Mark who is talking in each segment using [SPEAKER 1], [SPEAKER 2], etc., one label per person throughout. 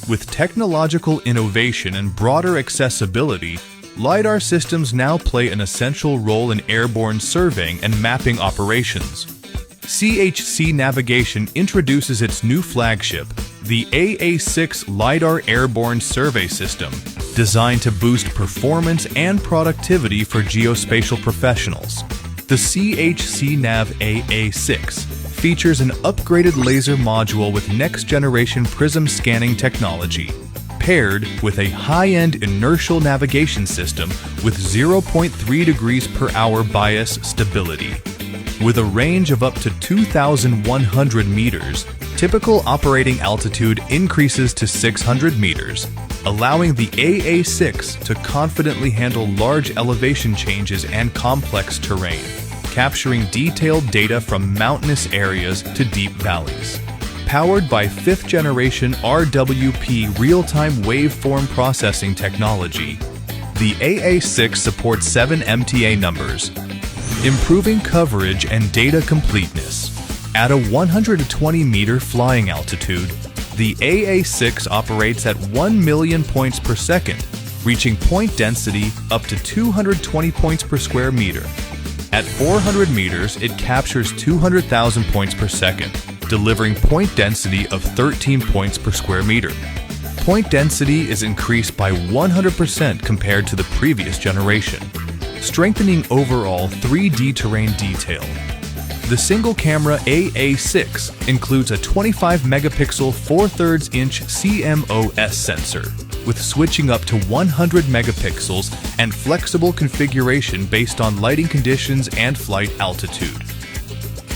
[SPEAKER 1] With technological innovation and broader accessibility, LiDAR systems now play an essential role in airborne surveying and mapping operations. CHC Navigation introduces its new flagship, the AA6 LiDAR Airborne Survey System, designed to boost performance and productivity for geospatial professionals. The CHC Nav AA6 features an upgraded laser module with next-generation prism scanning technology, paired with a high-end inertial navigation system with 0.3 degrees per hour bias stability. With a range of up to 2,100 meters, typical operating altitude increases to 600 meters, allowing the AA6 to confidently handle large elevation changes and complex terrain, capturing detailed data from mountainous areas to deep valleys. Powered by 5th generation RWP real-time waveform processing technology, the AA6 supports 7 MTA numbers, improving coverage and data completeness. At a 120-meter flying altitude, the AA6 operates at 1 million points per second, reaching point density up to 220 points per square meter. At 400 meters, it captures 200,000 points per second, delivering point density of 13 points per square meter. Point density is increased by 100% compared to the previous generation, strengthening overall 3D terrain detail. The single-camera AA6 includes a 25-megapixel 4/3 inch CMOS sensor, with switching up to 100 megapixels and flexible configuration based on lighting conditions and flight altitude.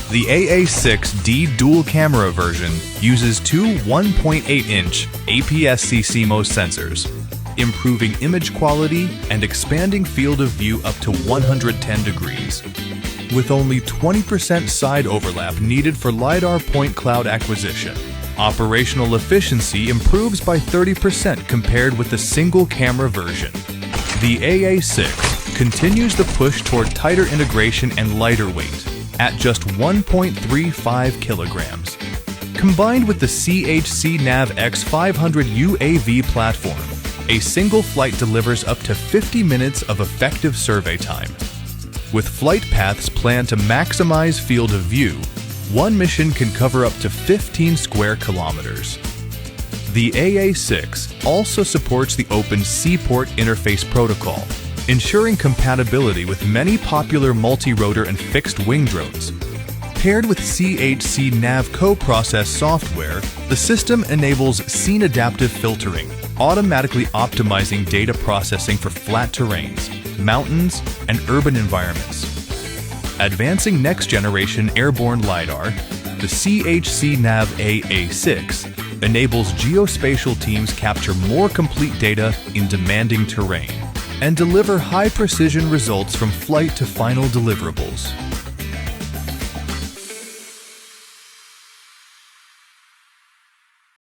[SPEAKER 1] The AA6D dual-camera version uses two 1.8-inch APS-C CMOS sensors, improving image quality and expanding field of view up to 110 degrees. With only 20% side overlap needed for LiDAR point cloud acquisition, operational efficiency improves by 30% compared with the single-camera version. The AA6 continues the push toward tighter integration and lighter weight, at just 1.35 kilograms. Combined with the CHC Nav X500 UAV platform, a single flight delivers up to 50 minutes of effective survey time. With flight paths planned to maximize field of view, one mission can cover up to 15 square kilometers. The AA6 also supports the Open Seaport Interface Protocol, ensuring compatibility with many popular multi-rotor and fixed-wing drones. Paired with CHC Nav co-process software, the system enables scene adaptive filtering, automatically optimizing data processing for flat terrains, mountains, and urban environments. Advancing next-generation airborne LiDAR, the CHC Nav AA6 enables geospatial teams capture more complete data in demanding terrain and deliver high-precision results from flight to final deliverables.